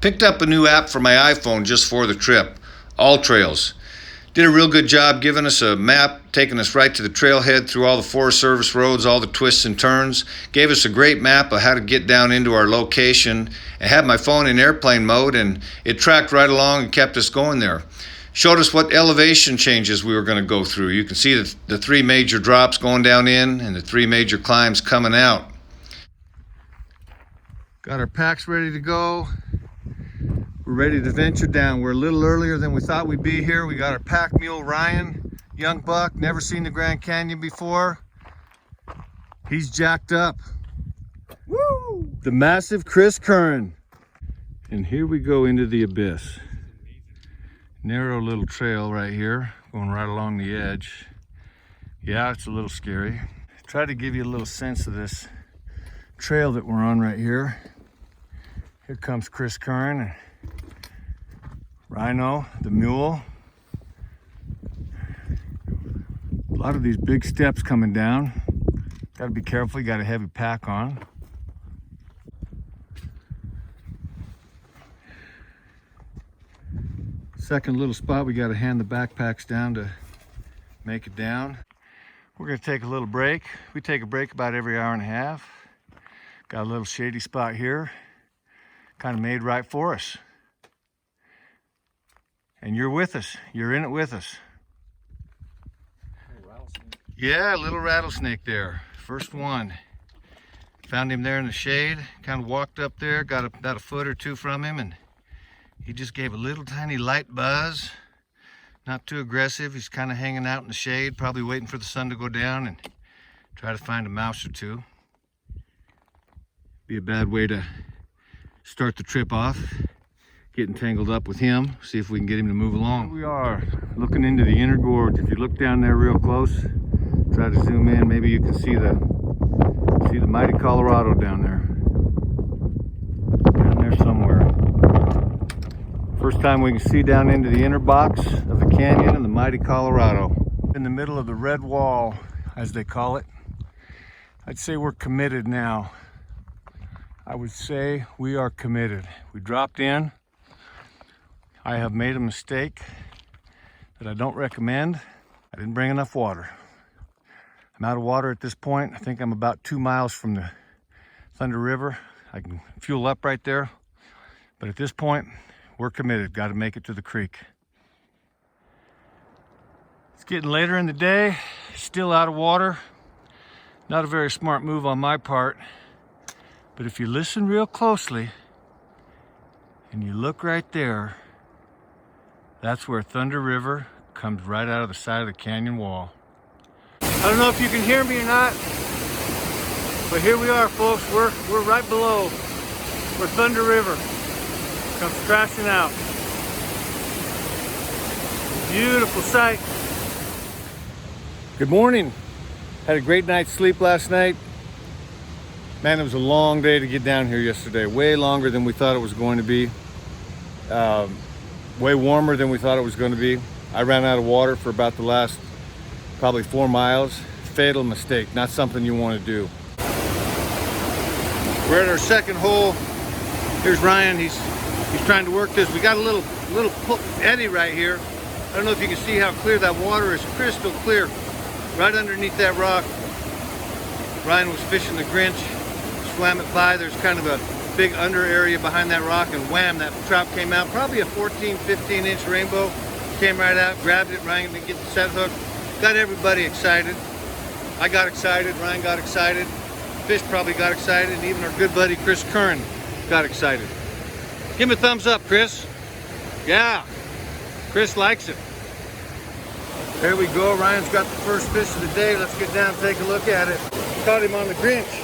Picked up a new app for my iPhone just for the trip, All Trails. Did a real good job giving us a map, taking us right to the trailhead through all the Forest Service roads, all the twists and turns. Gave us a great map of how to get down into our location. I had my phone in airplane mode and it tracked right along and kept us going there. Showed us what elevation changes we were going to go through. You can see the three major drops going down in and the three major climbs coming out. Got our packs ready to go. We're ready to venture down. We're a little earlier than we thought we'd be here. We got our pack mule Ryan, young buck, never seen the Grand Canyon before. He's jacked up. Woo! The massive Chris Curran. And here we go into the abyss. Narrow little trail right here, going right along the edge. Yeah, it's a little scary. Try to give you a little sense of this trail that we're on right here. Here comes Chris Curran and Rhino, the mule. A lot of these big steps coming down. Got to be careful, you got a heavy pack on. Second little spot, we got to hand the backpacks down to make it down. We're going to take a little break. We take a break about every hour and a half. Got a little shady spot here, kind of made right for us. And you're with us. You're in it with us. Yeah, a little rattlesnake there. First one. Found him there in the shade. Kind of walked up there, got about a foot or two from him, and he just gave a little tiny light buzz. Not too aggressive. He's kind of hanging out in the shade, probably waiting for the sun to go down and try to find a mouse or two. Be a bad way to start the trip off. Getting tangled up with him, see if we can get him to move along. Here we are, looking into the inner gorge. If you look down there real close, try to zoom in, maybe you can see the mighty Colorado down there. Down there somewhere. First time we can see down into the inner box of the canyon and the mighty Colorado. In the middle of the red wall, as they call it. I'd say we're committed now. I would say we are committed. We dropped in. I have made a mistake that I don't recommend. I didn't bring enough water. I'm out of water at this point. I think I'm about 2 miles from the Thunder River. I can fuel up right there. But at this point, we're committed. Got to make it to the creek. It's getting later in the day. Still out of water. Not a very smart move on my part. But if you listen real closely and you look right there, that's where Thunder River comes right out of the side of the canyon wall. I don't know if you can hear me or not, but here we are, folks. We're right below where Thunder River comes crashing out. Beautiful sight. Good morning. Had a great night's sleep last night. Man, it was a long day to get down here yesterday. Way longer than we thought it was going to be. Way warmer than we thought it was going to be. I ran out of water for about the last probably 4 miles. Fatal mistake, not something you want to do. We're at our second hole. Here's Ryan, he's trying to work this. We got a little eddy right here. I don't know if you can see how clear that water is, crystal clear. Right underneath that rock. Ryan was fishing the Grinch, swam it by. There's kind of a big under area behind that rock, and wham, that trout came out. Probably a 14, 15 inch rainbow. Came right out, grabbed it. Ryan didn't get the set hook. Got everybody excited. I got excited, Ryan got excited. Fish probably got excited, and even our good buddy Chris Curran got excited. Give him a thumbs up, Chris. Yeah, Chris likes it. There we go, Ryan's got the first fish of the day. Let's get down and take a look at it. Caught him on the Grinch.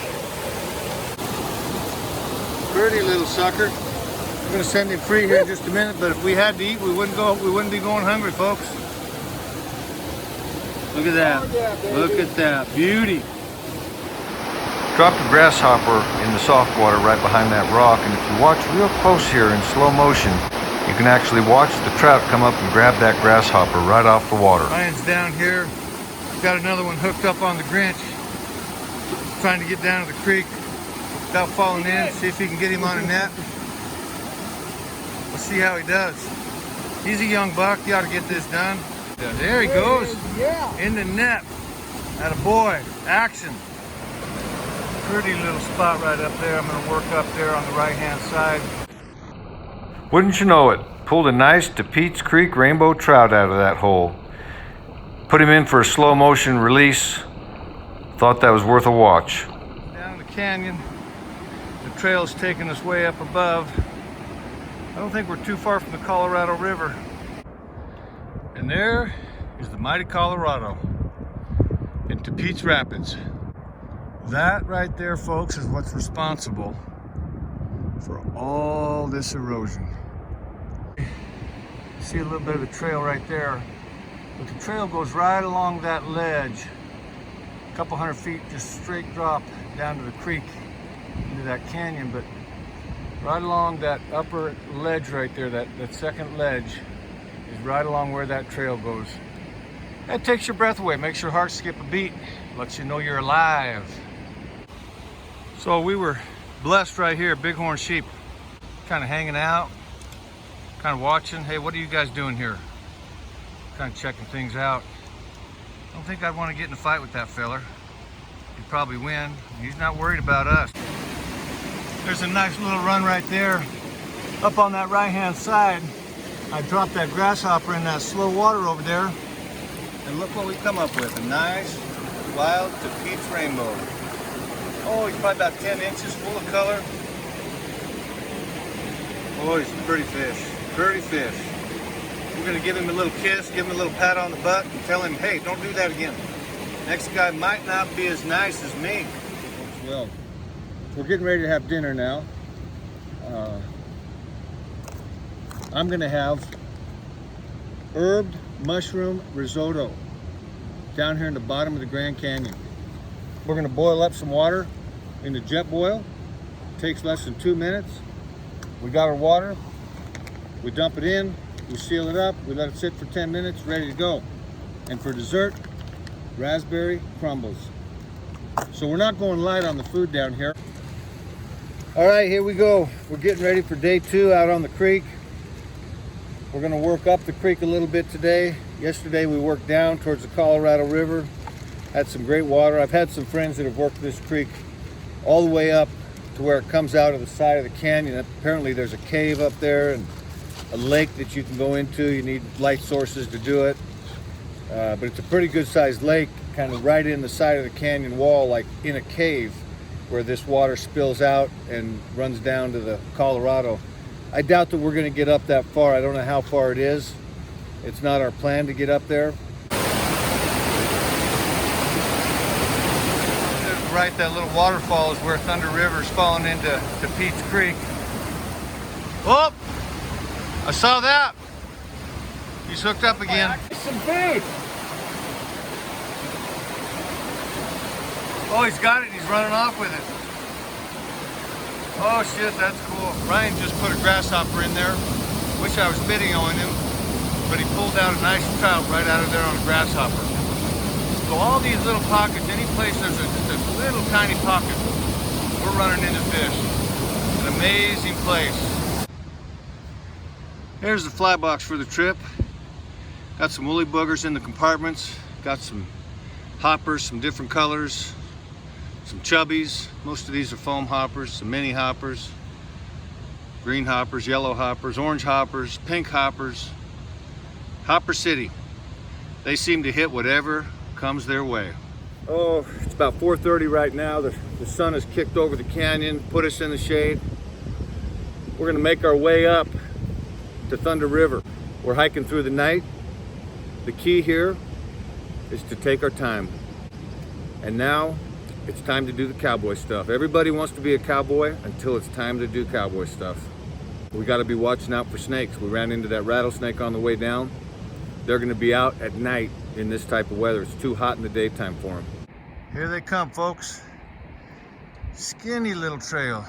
Pretty little sucker. I'm gonna send him free here in just a minute, but if we had to eat, we wouldn't be going hungry, folks. Look at that. Oh, yeah, look at that. Beauty. Dropped a grasshopper in the soft water right behind that rock, and if you watch real close here in slow motion, you can actually watch the trout come up and grab that grasshopper right off the water. Ryan's down here. Got another one hooked up on the Grinch. Trying to get down to the creek without falling in. See if he can get him on a net. see how he does. He's a young buck. He ought to get this done. There he goes. Yeah. In the net. Attaboy. Action. Pretty little spot right up there. I'm going to work up there on the right-hand side. Wouldn't you know it, pulled a nice Tapeats Creek rainbow trout out of that hole. Put him in for a slow motion release. Thought that was worth a watch. Down the canyon. The trail's taking us way up above. I don't think we're too far from the Colorado River. And there is the mighty Colorado in Tapeats Rapids. That right there, folks, is what's responsible for all this erosion. See a little bit of the trail right there, but the trail goes right along that ledge, a couple hundred feet, just straight drop down to the creek into that canyon. But right along that upper ledge right there, that second ledge is right along where that trail goes. That takes your breath away, makes your heart skip a beat, lets you know you're alive. So we were blessed right here, bighorn sheep, kind of hanging out, kind of watching. Hey, what are you guys doing here? Kind of checking things out. I don't think I'd want to get in a fight with that feller. He'd probably win. He's not worried about us. There's a nice little run right there. Up on that right-hand side, I dropped that grasshopper in that slow water over there. And look what we come up with, a nice wild Tapeats rainbow. Oh, he's probably about 10 inches, full of color. Oh, he's a pretty fish, pretty fish. We're gonna give him a little kiss, give him a little pat on the butt, and tell him, hey, don't do that again. Next guy might not be as nice as me. Well, we're getting ready to have dinner now. I'm gonna have herbed mushroom risotto down here in the bottom of the Grand Canyon. We're gonna boil up some water in the jet boil. Takes less than 2 minutes. We got our water, we dump it in, we seal it up, we let it sit for 10 minutes, ready to go. And for dessert, raspberry crumbles. So we're not going light on the food down here. All right, here we go. We're getting ready for day 2 out on the creek. We're gonna work up the creek a little bit today. Yesterday we worked down towards the Colorado River. Had some great water. I've had some friends that have worked this creek all the way up to where it comes out of the side of the canyon. Apparently there's a cave up there and a lake that you can go into. You need light sources to do it. But it's a pretty good sized lake, kind of right in the side of the canyon wall, like in a cave, where this water spills out and runs down to the Colorado. I doubt that we're gonna get up that far. I don't know how far it is. It's not our plan to get up there. Right, that little waterfall is where Thunder River's falling into Tapeats Creek. Oh, I saw that. He's hooked up again. Some food. Oh, he's got it. He's running off with it. Oh shit, that's cool. Ryan just put a grasshopper in there. Wish I was videoing him, but he pulled out a nice trout right out of there on a grasshopper. So all these little pockets, any place there's just a little tiny pocket, we're running into fish. An amazing place. There's the fly box for the trip. Got some woolly boogers in the compartments. Got some hoppers, some different colors. Some chubbies. Most of these are foam hoppers, some mini hoppers. Green hoppers, yellow hoppers, orange hoppers, pink hoppers. Hopper City. They seem to hit whatever comes their way. Oh, it's about 4:30 right now. The sun has kicked over the canyon, put us in the shade. We're gonna make our way up to Thunder River. We're hiking through the night. The key here is to take our time. And now it's time to do the cowboy stuff. Everybody wants to be a cowboy until it's time to do cowboy stuff. We gotta be watching out for snakes. We ran into that rattlesnake on the way down. They're gonna be out at night in this type of weather. It's too hot in the daytime for them. Here they come, folks. Skinny little trail.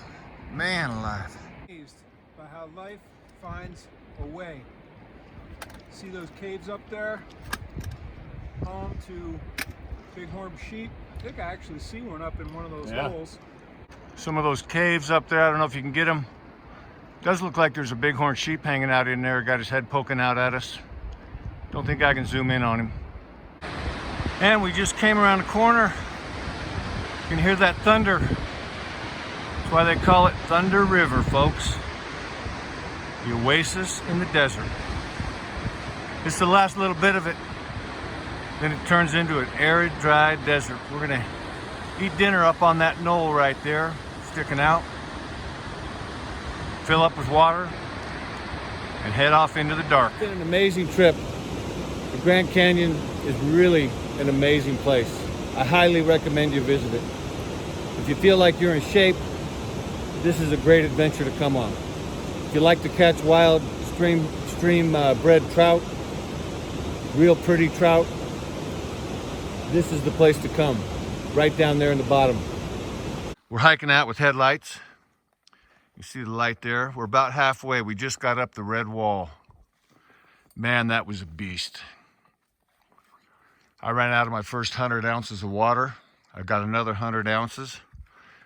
Man alive. Amazed by how life finds a way. See those caves up there? Home to bighorn sheep. I think I actually see one up in one of those holes. Some of those caves up there, I don't know if you can get them. Does look like there's a bighorn sheep hanging out in there. Got his head poking out at us. Don't think I can zoom in on him. And we just came around the corner. You can hear that thunder. That's why they call it Thunder River, folks. The oasis in the desert. It's the last little bit of it. Then it turns into an arid, dry desert. We're gonna eat dinner up on that knoll right there, sticking out. Fill up with water and head off into the dark. It's been an amazing trip. The Grand Canyon is really an amazing place. I highly recommend you visit it. If you feel like you're in shape, this is a great adventure to come on. If you like to catch wild stream bred trout, real pretty trout, this is the place to come. Right down there in the bottom. We're hiking out with headlights. You see the light there. We're about halfway. We just got up the red wall. Man, that was a beast. I ran out of my first 100 ounces of water. I've got another 100 ounces.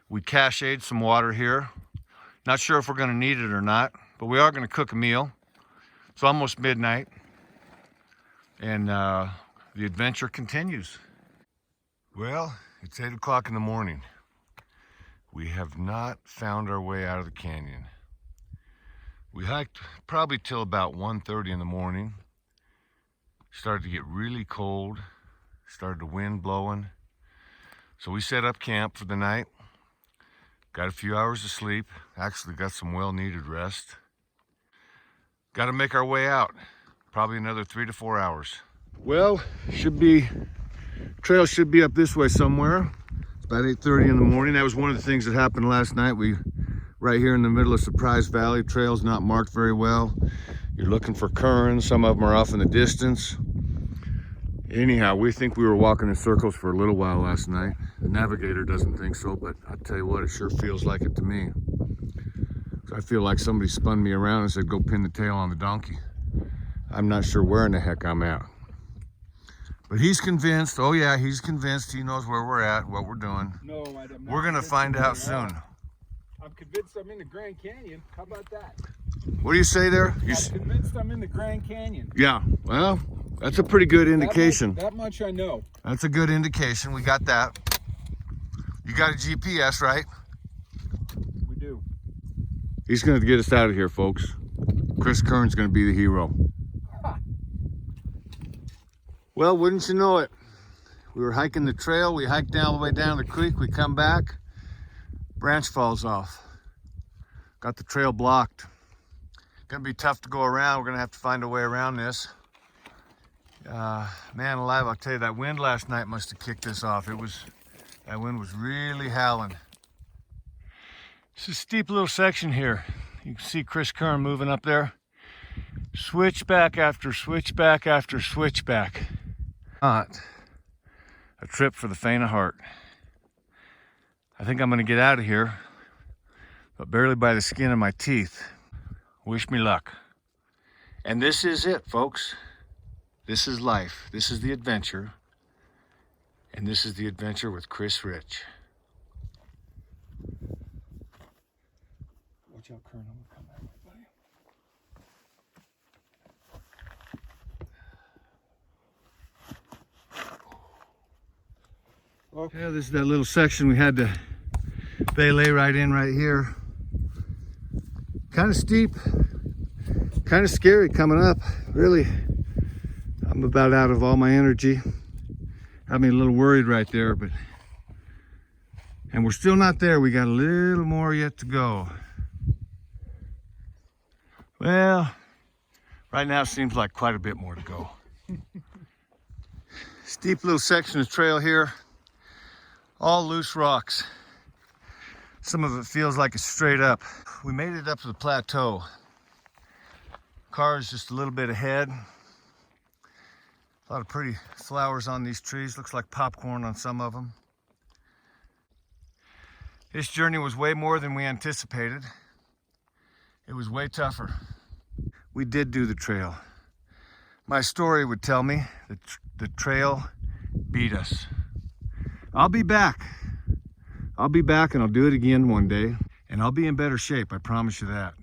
We cached some water here. Not sure if we're gonna need it or not, but we are gonna cook a meal. It's almost midnight, and the adventure continues. Well, it's 8 o'clock in the morning. We have not found our way out of the canyon. We hiked probably till about 1:30 in the morning. Started to get really cold. Started the wind blowing. So we set up camp for the night. Got a few hours of sleep. Actually got some well-needed rest. Got to make our way out. Probably another 3 to 4 hours. Well, trail should be up this way somewhere. About 8:30 in the morning. That was one of the things that happened last night. Right here in the middle of Surprise Valley, trail's not marked very well. You're looking for currents. Some of them are off in the distance. Anyhow, we think we were walking in circles for a little while last night. The navigator doesn't think so, but I'll tell you what, it sure feels like it to me. So I feel like somebody spun me around and said, go pin the tail on the donkey. I'm not sure where in the heck I'm at. But he's convinced. Oh yeah, he's convinced. He knows where we're at, what we're doing. No, I'm not. We're gonna find out soon. I'm convinced I'm in the Grand Canyon. How about that? What do you say there? I'm convinced I'm in the Grand Canyon. Yeah, well, that's a pretty good indication. That much I know. That's a good indication. We got that. You got a GPS, right? We do. He's gonna get us out of here, folks. Chris Kern's gonna be the hero. Well, wouldn't you know it? We were hiking the trail. We hiked down all the way down the creek. We come back. Branch falls off. Got the trail blocked. Gonna be tough to go around. We're gonna have to find a way around this. Man alive, I'll tell you, that wind last night must have kicked this off. That wind was really howling. It's a steep little section here. You can see Chris Kern moving up there. Switchback after switchback after switchback. Not a trip for the faint of heart. I think I'm gonna get out of here, but barely by the skin of my teeth. Wish me luck. And this is it, folks. This is life. This is the adventure. And this is the adventure with Chris Rich. Watch out, Kern. I'm gonna come that way, buddy. Okay. Yeah, this is that little section we had to belay right in right here. Kind of steep, kind of scary coming up. Really, I'm about out of all my energy. Got me a little worried right there, and we're still not there. We got a little more yet to go. Well, right now it seems like quite a bit more to go. Steep little section of trail here. All loose rocks. Some of it feels like it's straight up. We made it up to the plateau. Car is just a little bit ahead. A lot of pretty flowers on these trees. Looks like popcorn on some of them. This journey was way more than we anticipated. It was way tougher. We did do the trail. My story would tell me that the trail beat us. I'll be back. I'll be back and I'll do it again one day. And I'll be in better shape, I promise you that.